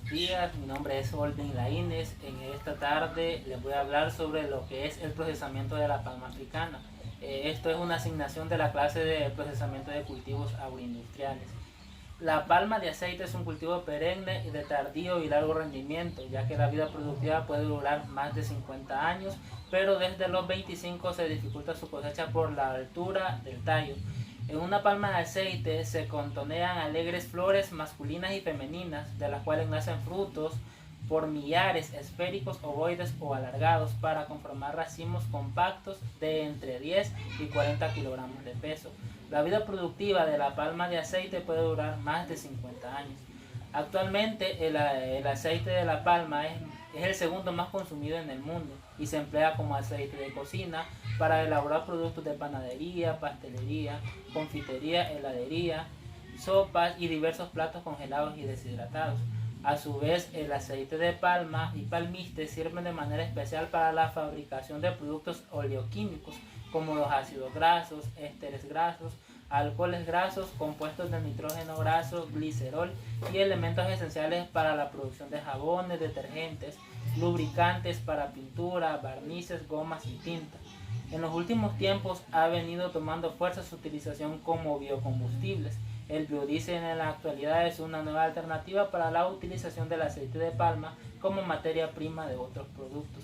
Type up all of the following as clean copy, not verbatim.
días, mi nombre es Olvin Laínez. En esta tarde les voy a hablar sobre lo que es el procesamiento de la palma africana. Esto es una asignación de la clase de procesamiento de cultivos agroindustriales. La palma de aceite es un cultivo perenne y de tardío y largo rendimiento, ya que la vida productiva puede durar más de 50 años, pero desde los 25 se dificulta su cosecha por la altura del tallo. En una palma de aceite se contonean alegres flores masculinas y femeninas, de las cuales nacen frutos por millares, esféricos, ovoides o alargados, para conformar racimos compactos de entre 10 y 40 kilogramos de peso. La vida productiva de la palma de aceite puede durar más de 50 años. Actualmente el aceite de la palma es el segundo más consumido en el mundo y se emplea como aceite de cocina para elaborar productos de panadería, pastelería, confitería, heladería, sopas y diversos platos congelados y deshidratados. A su vez, el aceite de palma y palmiste sirven de manera especial para la fabricación de productos oleoquímicos como los ácidos grasos, ésteres grasos, alcoholes grasos, compuestos de nitrógeno graso, glicerol y elementos esenciales para la producción de jabones, detergentes, lubricantes para pintura, barnices, gomas y tinta. En los últimos tiempos ha venido tomando fuerza su utilización como biocombustibles. El biodiesel en la actualidad es una nueva alternativa para la utilización del aceite de palma como materia prima de otros productos.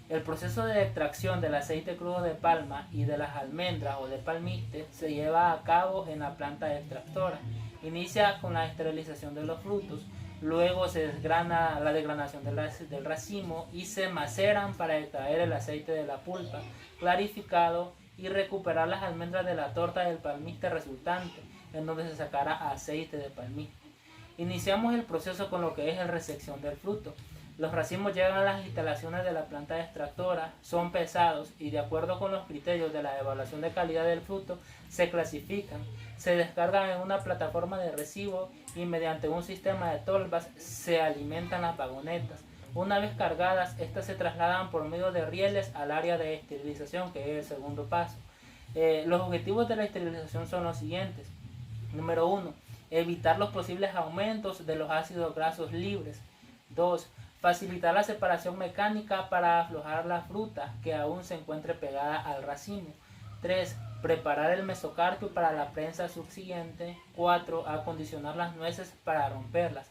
El proceso de extracción del aceite crudo de palma y de las almendras o de palmiste se lleva a cabo en la planta extractora. Inicia con la esterilización de los frutos, luego se desgrana la desgranación del racimo y se maceran para extraer el aceite de la pulpa, clarificado, y recuperar las almendras de la torta del palmiste resultante, en donde se sacará aceite de palmiste. Iniciamos el proceso con lo que es la resección del fruto. Los racimos llegan a las instalaciones de la planta extractora, son pesados y de acuerdo con los criterios de la evaluación de calidad del fruto se clasifican, se descargan en una plataforma de recibo y mediante un sistema de tolvas se alimentan las vagonetas. Una vez cargadas, estas se trasladan por medio de rieles al área de esterilización, que es el segundo paso. Los objetivos de la esterilización son los siguientes. Número 1. Evitar los posibles aumentos de los ácidos grasos libres. 2. Facilitar la separación mecánica para aflojar la fruta que aún se encuentre pegada al racimo. 3. Preparar el mesocarpio para la prensa subsiguiente. 4. Acondicionar las nueces para romperlas.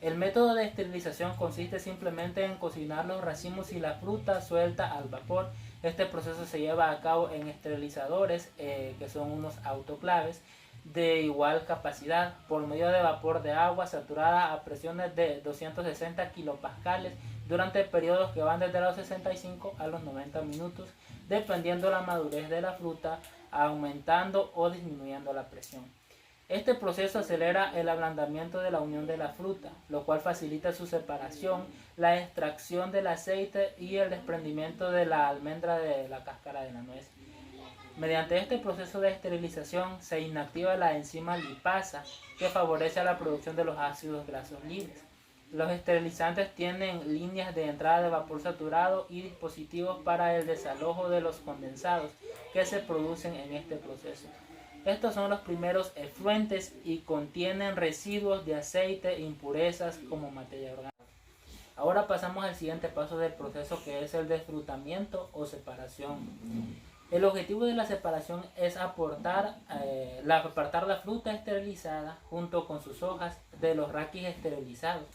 El método de esterilización consiste simplemente en cocinar los racimos y la fruta suelta al vapor. Este proceso se lleva a cabo en esterilizadores, que son unos autoclaves, de igual capacidad, por medio de vapor de agua saturada a presiones de 260 kilopascales durante periodos que van desde los 65 a los 90 minutos, dependiendo la madurez de la fruta, aumentando o disminuyendo la presión. Este proceso acelera el ablandamiento de la unión de la fruta, lo cual facilita su separación, la extracción del aceite y el desprendimiento de la almendra de la cáscara de la nuez. Mediante este proceso de esterilización se inactiva la enzima lipasa, que favorece a la producción de los ácidos grasos libres. Los esterilizantes tienen líneas de entrada de vapor saturado y dispositivos para el desalojo de los condensados que se producen en este proceso. Estos son los primeros efluentes y contienen residuos de aceite e impurezas como materia orgánica. Ahora pasamos al siguiente paso del proceso, que es el desfrutamiento o separación. El objetivo de la separación es apartar la fruta esterilizada junto con sus hojas de los raquis esterilizados.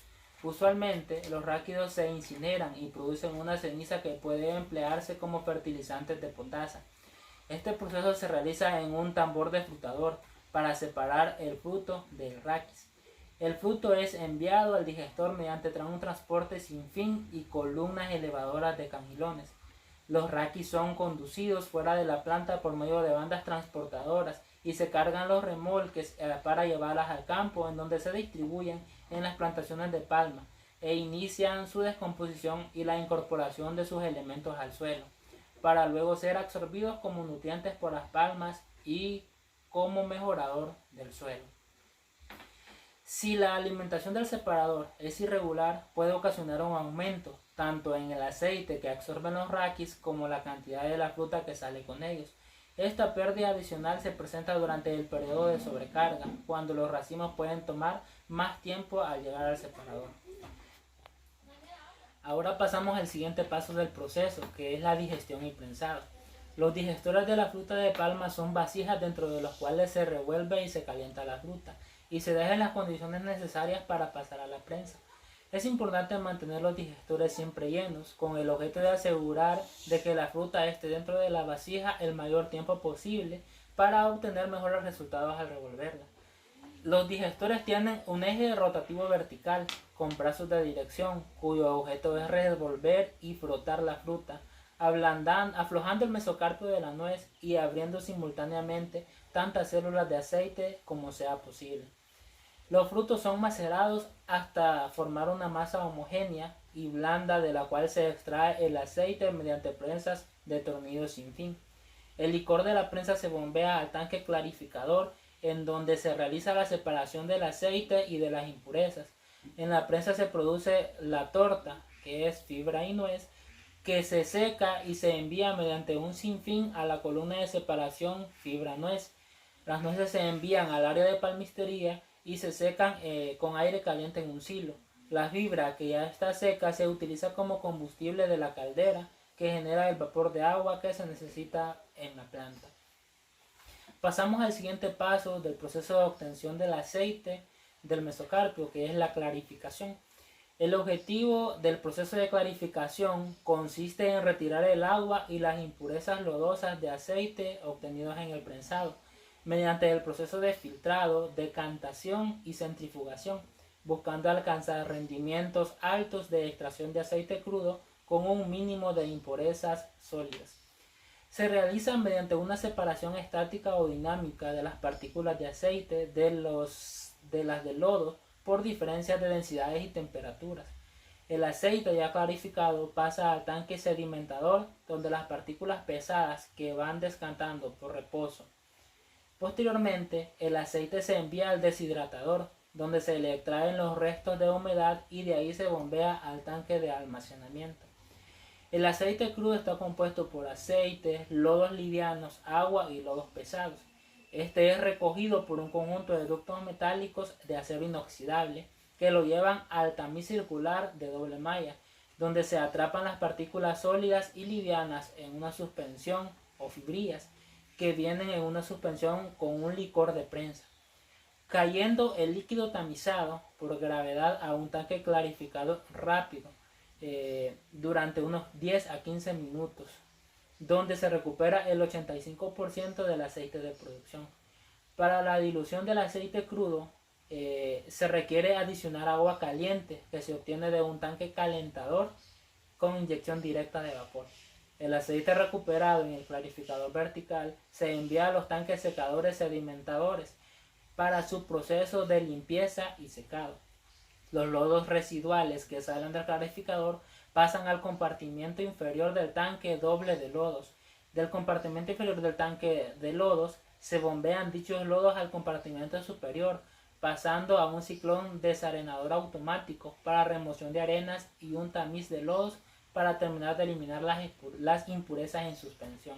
Usualmente los ráquidos se incineran y producen una ceniza que puede emplearse como fertilizantes de potasa. Este proceso se realiza en un tambor desfrutador para separar el fruto del raquis. El fruto es enviado al digestor mediante un transporte sin fin y columnas elevadoras de camilones. Los raquis son conducidos fuera de la planta por medio de bandas transportadoras y se cargan los remolques para llevarlas al campo, en donde se distribuyen en las plantaciones de palma e inician su descomposición y la incorporación de sus elementos al suelo, para luego ser absorbidos como nutrientes por las palmas y como mejorador del suelo. Si la alimentación del separador es irregular, puede ocasionar un aumento tanto en el aceite que absorben los raquis como la cantidad de la fruta que sale con ellos. Esta pérdida adicional se presenta durante el periodo de sobrecarga, cuando los racimos pueden tomar más tiempo al llegar al separador. Ahora pasamos al siguiente paso del proceso, que es la digestión y prensado. Los digestores de la fruta de palma son vasijas dentro de las cuales se revuelve y se calienta la fruta y se dejan las condiciones necesarias para pasar a la prensa. Es importante mantener los digestores siempre llenos, con el objeto de asegurar de que la fruta esté dentro de la vasija el mayor tiempo posible para obtener mejores resultados al revolverla. Los digestores tienen un eje rotativo vertical con brazos de dirección, cuyo objeto es revolver y frotar la fruta, aflojando el mesocarpio de la nuez y abriendo simultáneamente tantas células de aceite como sea posible. Los frutos son macerados hasta formar una masa homogénea y blanda de la cual se extrae el aceite mediante prensas de tornillo sin fin. El licor de la prensa se bombea al tanque clarificador en donde se realiza la separación del aceite y de las impurezas. En la prensa se produce la torta, que es fibra y nuez, que se seca y se envía mediante un sinfín a la columna de separación fibra-nuez. Las nueces se envían al área de palmistería y se secan con aire caliente en un silo. La fibra que ya está seca se utiliza como combustible de la caldera que genera el vapor de agua que se necesita en la planta. Pasamos al siguiente paso del proceso de obtención del aceite del mesocarpio, que es la clarificación. El objetivo del proceso de clarificación consiste en retirar el agua y las impurezas lodosas de aceite obtenidos en el prensado, mediante el proceso de filtrado, decantación y centrifugación, buscando alcanzar rendimientos altos de extracción de aceite crudo con un mínimo de impurezas sólidas. Se realiza mediante una separación estática o dinámica de las partículas de aceite de las del lodo por diferencias de densidades y temperaturas. El aceite ya clarificado pasa al tanque sedimentador, donde las partículas pesadas que van descantando por reposo. Posteriormente, el aceite se envía al deshidratador, donde se le extraen los restos de humedad y de ahí se bombea al tanque de almacenamiento. El aceite crudo está compuesto por aceites, lodos livianos, agua y lodos pesados. Este es recogido por un conjunto de ductos metálicos de acero inoxidable que lo llevan al tamiz circular de doble malla, donde se atrapan las partículas sólidas y livianas en una suspensión o fibrillas que vienen en una suspensión con un licor de prensa, cayendo el líquido tamizado por gravedad a un tanque clarificado rápido durante unos 10 a 15 minutos, donde se recupera el 85% del aceite de producción. Para la dilución del aceite crudo se requiere adicionar agua caliente que se obtiene de un tanque calentador con inyección directa de vapor. El aceite recuperado en el clarificador vertical se envía a los tanques secadores sedimentadores para su proceso de limpieza y secado. Los lodos residuales que salen del clarificador pasan al compartimiento inferior del tanque doble de lodos. Del compartimento inferior del tanque de lodos se bombean dichos lodos al compartimento superior, pasando a un ciclón desarenador automático para remoción de arenas y un tamiz de lodos para terminar de eliminar las impurezas en suspensión.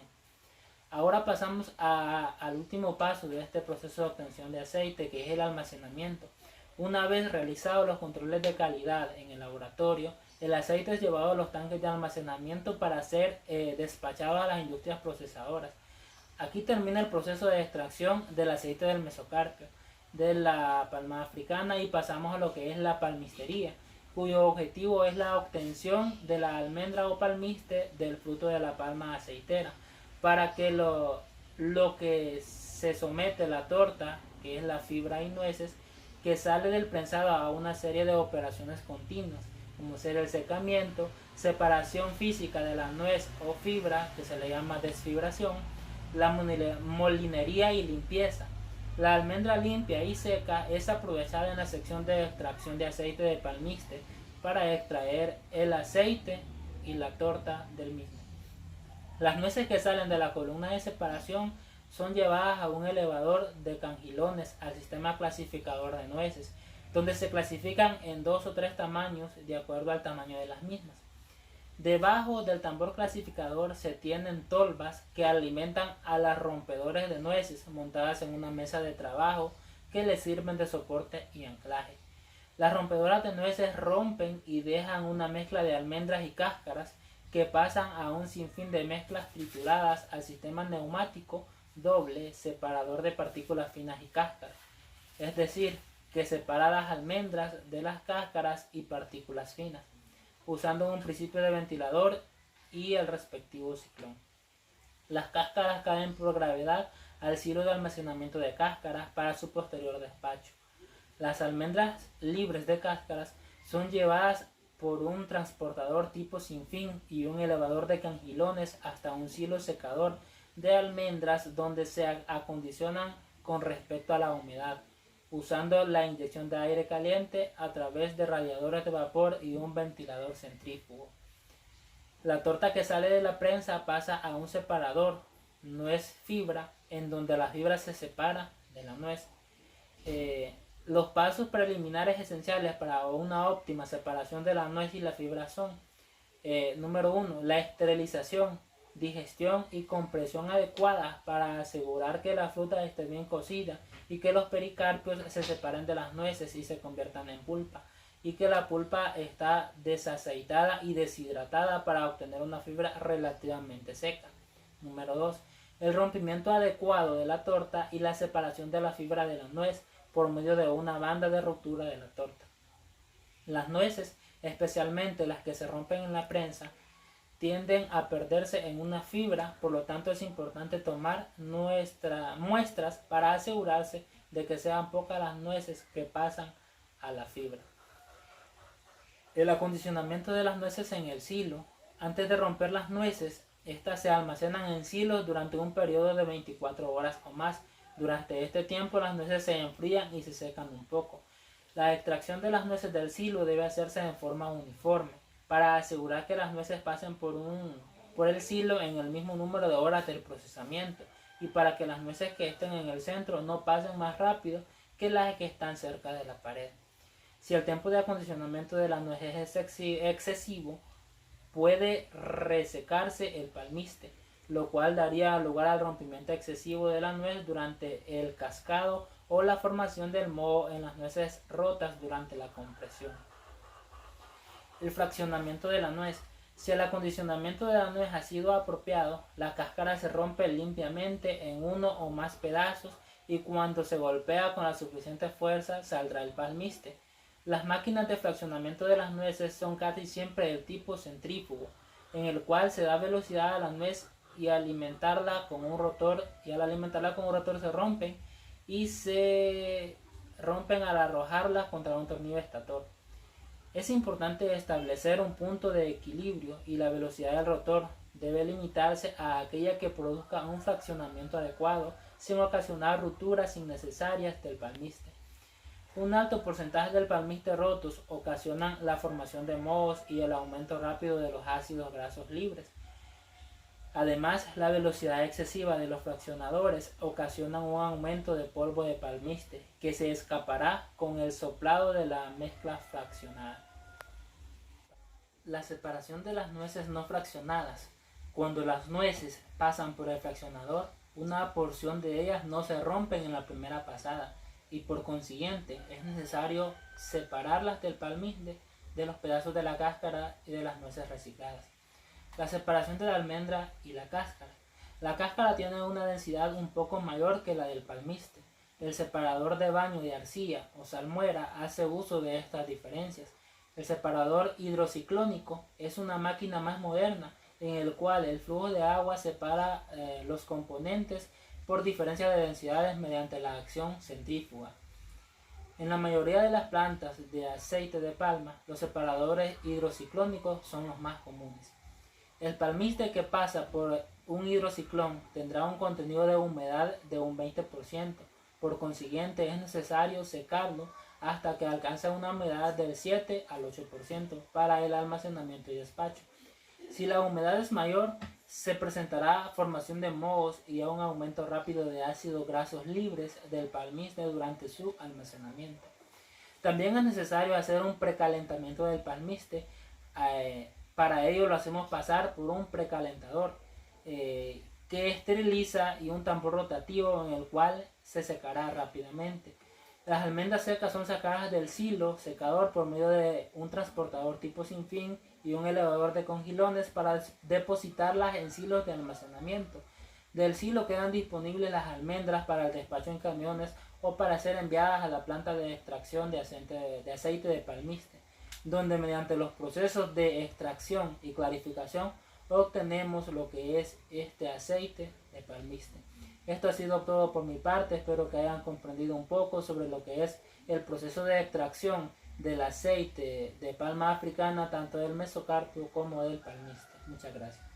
Ahora pasamos al último paso de este proceso de obtención de aceite, que es el almacenamiento. Una vez realizados los controles de calidad en el laboratorio, el aceite es llevado a los tanques de almacenamiento para ser despachado a las industrias procesadoras. Aquí termina el proceso de extracción del aceite del mesocarpio de la palma africana y pasamos a lo que es la palmistería, cuyo objetivo es la obtención de la almendra o palmiste del fruto de la palma aceitera, para que lo que se somete la torta, que es la fibra y nueces, que sale del prensado a una serie de operaciones continuas, como ser el secamiento, separación física de la nuez o fibra, que se le llama desfibración, la molinería y limpieza. La almendra limpia y seca es aprovechada en la sección de extracción de aceite de palmiste para extraer el aceite y la torta del mismo. Las nueces que salen de la columna de separación son llevadas a un elevador de cangilones al sistema clasificador de nueces, donde se clasifican en 2 o 3 tamaños de acuerdo al tamaño de las mismas. Debajo del tambor clasificador se tienen tolvas que alimentan a las rompedores de nueces montadas en una mesa de trabajo que les sirven de soporte y anclaje. Las rompedoras de nueces rompen y dejan una mezcla de almendras y cáscaras que pasan a un sinfín de mezclas trituradas al sistema neumático doble separador de partículas finas y cáscaras. Es decir, que separa las almendras de las cáscaras y partículas finas, usando un principio de ventilador y el respectivo ciclón. Las cáscaras caen por gravedad al silo de almacenamiento de cáscaras para su posterior despacho. Las almendras libres de cáscaras son llevadas por un transportador tipo sin fin y un elevador de cangilones hasta un silo secador de almendras donde se acondicionan con respecto a la humedad, usando la inyección de aire caliente a través de radiadores de vapor y un ventilador centrífugo. La torta que sale de la prensa pasa a un separador nuez fibra, en donde la fibra se separa de la nuez. Los pasos preliminares esenciales para una óptima separación de la nuez y la fibra son: número 1, la esterilización, digestión y compresión adecuadas para asegurar que la fruta esté bien cocida y que los pericarpios se separen de las nueces y se conviertan en pulpa, y que la pulpa está desaceitada y deshidratada para obtener una fibra relativamente seca. Número 2, el rompimiento adecuado de la torta y la separación de la fibra de la nuez por medio de una banda de ruptura de la torta. Las nueces, especialmente las que se rompen en la prensa, tienden a perderse en una fibra, por lo tanto es importante tomar muestras para asegurarse de que sean pocas las nueces que pasan a la fibra. El acondicionamiento de las nueces en el silo. Antes de romper las nueces, estas se almacenan en silos durante un periodo de 24 horas o más. Durante este tiempo las nueces se enfrían y se secan un poco. La extracción de las nueces del silo debe hacerse en forma uniforme, para asegurar que las nueces pasen por el silo en el mismo número de horas del procesamiento, y para que las nueces que estén en el centro no pasen más rápido que las que están cerca de la pared. Si el tiempo de acondicionamiento de las nueces es excesivo, puede resecarse el palmiste, lo cual daría lugar al rompimiento excesivo de la nuez durante el cascado o la formación del moho en las nueces rotas durante la compresión. El fraccionamiento de la nuez. Si el acondicionamiento de la nuez ha sido apropiado, la cáscara se rompe limpiamente en uno o más pedazos y cuando se golpea con la suficiente fuerza saldrá el palmiste. Las máquinas de fraccionamiento de las nueces son casi siempre del tipo centrífugo, en el cual se da velocidad a la nuez y al alimentarla con un rotor se rompen y se rompen al arrojarlas contra un tornillo estator. Es importante establecer un punto de equilibrio y la velocidad del rotor debe limitarse a aquella que produzca un fraccionamiento adecuado sin ocasionar rupturas innecesarias del palmiste. Un alto porcentaje del palmiste rotos ocasionan la formación de mohos y el aumento rápido de los ácidos grasos libres. Además, la velocidad excesiva de los fraccionadores ocasiona un aumento de polvo de palmiste que se escapará con el soplado de la mezcla fraccionada. La separación de las nueces no fraccionadas. Cuando las nueces pasan por el fraccionador, una porción de ellas no se rompen en la primera pasada y por consiguiente es necesario separarlas del palmiste de los pedazos de la cáscara y de las nueces recicladas. La separación de la almendra y la cáscara. La cáscara tiene una densidad un poco mayor que la del palmiste. El separador de baño de arcilla o salmuera hace uso de estas diferencias. El separador hidrociclónico es una máquina más moderna en el cual el flujo de agua separa los componentes por diferencia de densidades mediante la acción centrífuga. En la mayoría de las plantas de aceite de palma, los separadores hidrociclónicos son los más comunes. El palmiste que pasa por un hidrociclón tendrá un contenido de humedad de un 20%, por consiguiente es necesario secarlo hasta que alcance una humedad del 7 al 8% para el almacenamiento y despacho. Si la humedad es mayor, se presentará formación de mohos y un aumento rápido de ácidos grasos libres del palmiste durante su almacenamiento. También es necesario hacer un precalentamiento del palmiste. Para ello lo hacemos pasar por un precalentador que esteriliza y un tambor rotativo en el cual se secará rápidamente. Las almendras secas son sacadas del silo secador por medio de un transportador tipo sin fin y un elevador de congilones para depositarlas en silos de almacenamiento. Del silo quedan disponibles las almendras para el despacho en camiones o para ser enviadas a la planta de extracción de aceite de palmiste, donde mediante los procesos de extracción y clarificación obtenemos lo que es este aceite de palmiste. Esto ha sido todo por mi parte, espero que hayan comprendido un poco sobre lo que es el proceso de extracción del aceite de palma africana, tanto del mesocarpio como del palmiste. Muchas gracias.